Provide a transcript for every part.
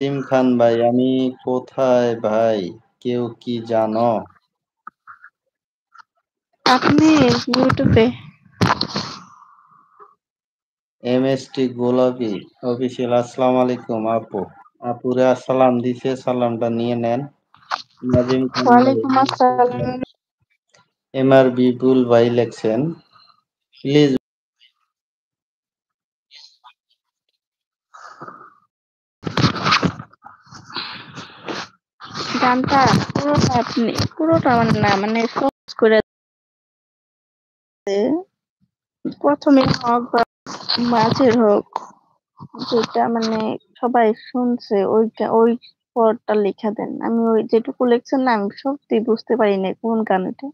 নাজিম খান ভাই, আমি কোথায় ভাই? কেউ কি জানো? আপনি ইউটিউবে। এমএসটি গোলাপি অফিসিয়াল। আসসালামু আলাইকুম আপু। আপুরে সালাম দিছে, সালামটা নিয়ে নেন। নাজিম খান ভাই, ওয়ালাইকুম আসসালাম। এমআর বিপুল ভাই লেখছেন। প্লিজ গানটা পুরোটা মানে না, মানে সহজ করে প্রথমে হোক বা মাঝের হোক, যেটা মানে সবাই শুনছে ওই পরটা লিখা দেন। আমি ওই যেটুকু লিখছেন না, আমি সত্যি বুঝতে পারি না কোন গান এটা।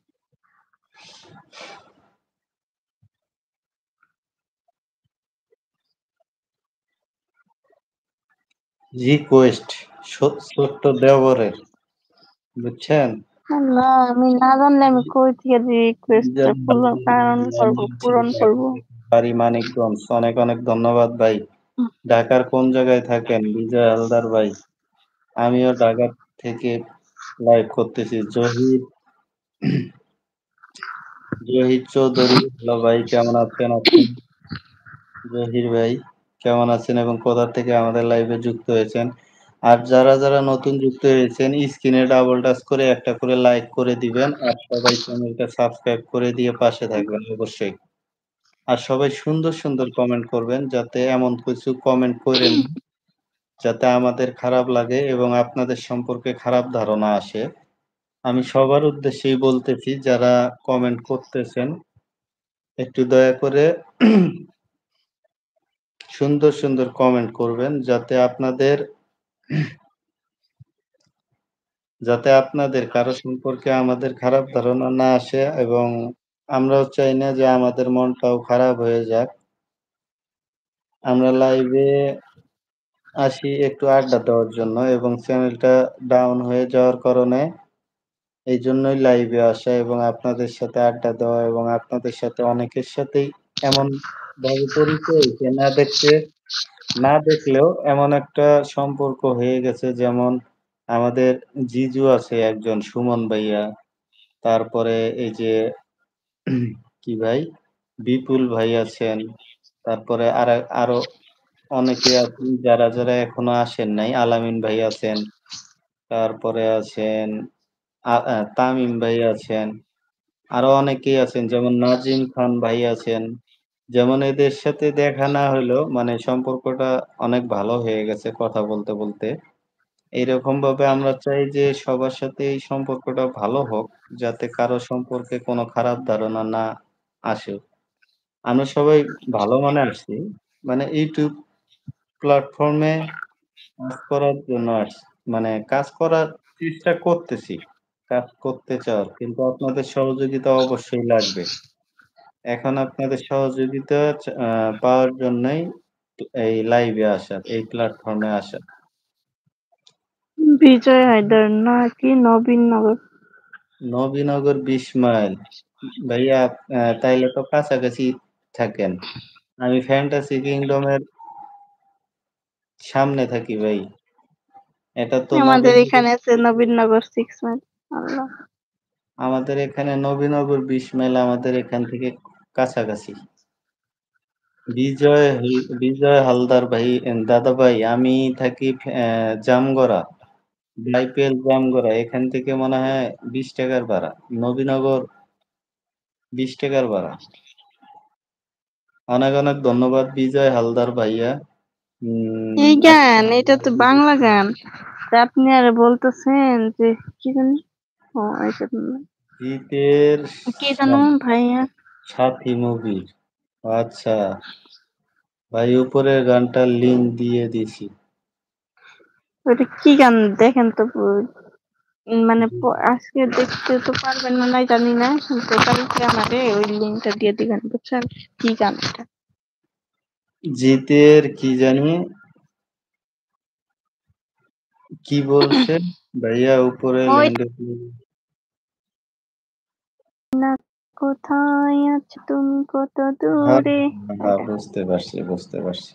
রিকোয়েস্ট ছোট্ট দেওরের, বুঝছেন? না, আমি না জানলে আমি কই থেকে রিকোয়েস্টটা পূরণ করবো। বাড়ি মানিকগঞ্জ। অনেক অনেক ধন্যবাদ ভাই। ঢাকার কোন জায়গায় থাকেন বিজয় হালদার ভাই? আমিও ঢাকা থেকে লাইভ করতেছি। জহির চৌধুরী, হ্যালো ভাই, কেমন আছেন আপনি? জহির ভাই কেমন আছেন এবং কোথা থেকে আমাদের লাইভে যুক্ত হয়েছেন? আর যারা যারা নতুন যুক্ত হয়েছেন, স্ক্রিনে ডাবল টাচ করে একটা করে লাইক করে দিবেন, আর সবাই চ্যানেলটা সাবস্ক্রাইব করে দিয়ে পাশে থাকবেন অবশ্যই। আর সবাই সুন্দর সুন্দর কমেন্ট করবেন, যাতে এমন কিছু কমেন্ট করেন যাতে আমাদের খারাপ লাগে এবং আপনাদের সম্পর্কে খারাপ ধারণা আসে। আমি সবার উদ্দেশ্যেই বলতেছি, যারা কমেন্ট করতেছেন একটু দয়া করে সুন্দর সুন্দর কমেন্ট করবেন, যাতে আপনাদের কারো সম্পর্কে আমাদের খারাপ ধারণা না আসে, এবং আমরাও চাই না যে আমাদের মনটাও খারাপ হয়ে যাক। আমরা লাইভে আসি একটু আড্ডা দেওয়ার জন্য, এবং চ্যানেলটা ডাউন হয়ে যাওয়ার কারণে এই জন্যই লাইভে আসা এবং আপনাদের সাথে আড্ডা দেওয়া, এবং আপনাদের সাথে অনেকের সাথেই এমন ভাবে পরিচয় হয়েছে, না দেখলেও এমন একটা সম্পর্ক হয়ে গেছে। যেমন আমাদের জিজু আছে একজন, সুমন ভাইয়া, তারপরে এই যে কি ভাই, বিপুল ভাই আছেন, তারপরে আরো অনেকে আছেন যারা যারা এখনো আসেন নাই। আলামিন ভাই আছেন, তারপরে আছেন তামিম ভাই আছেন, আরো অনেকেই আছেন, যেমন নাজিম খান ভাই আছেন। যেমন এদের সাথে দেখা না হইলেও মানে সম্পর্কটা অনেক ভালো হয়ে গেছে কথা বলতে বলতে। এইরকম ভাবে আমরা চাই যে সবার সাথে এই সম্পর্কটা ভালো হোক, যাতে কারো সম্পর্কে কোনো খারাপ ধারণা না আসে। আমরা সবাই ভালো মনে আসছি, মানে ইউটিউব প্ল্যাটফর্মে কাজ করার জন্য আসছি, মানে কাজ করার চেষ্টা করতেছি, কাজ করতে চাওয়ার, কিন্তু আপনাদের সহযোগিতা অবশ্যই লাগবে। এখন আপনাদের সহযোগিতা পাওয়ার জন্যই এই লাইভে আসা, এই প্ল্যাটফর্মে আসা। বিজয় হায়দার নাকি নবীনগর? নবীনগর ২০ মাইল। ভাইয়া তাইলে তো কাছাকাছি থাকেন। আমি ফ্যান্টাসি কিংডমের সামনে থাকি ভাই। এটা তো আমাদের নবীনগর, এখানে আছে নবীনগর 6 মাইল। আল্লাহ। আমাদের এখানে নবীনগর ২০ মাইল আমাদের এখান থেকে কাছাকাছি। বিজয় হালদার ভাই, দাদা ভাই, আমি থাকি জামগড়া, বাইপেল জামগড়া। এখান থেকে মনে হয় ২০ টাকার ভাড়া। নবীনগর ২০ টাকার ভাড়া। অনেক অনেক ধন্যবাদ বিজয় হালদার ভাইয়া। এই আপনি গান, এটা তো বাংলা গান। তা আপনি আর বলতেছেন যে কি জানি, ও এইসব না। জিতের কি জানো ভাইয়া? সাথী মুভির। আচ্ছা ভাই, উপরের গানটার লিংক দিয়ে দিছি। ওটা কি গান দেখেন তো মানে আজকে দেখতে তো পারবেন না নাই জানি না, কিন্তু কালকে আমারে ওই লিঙ্কটা দিয়ে দিবেন, বুঝছেন? কি গান এটা? জিতের কি জানি কি বলছে ভাইয়া, উপরে ওই ল্যান্ড। না, কোথায় আছো তুমি, কত হ্যাঁ, দূরে? হ্যাঁ, বুঝতে পারছি বুঝতে পারছি।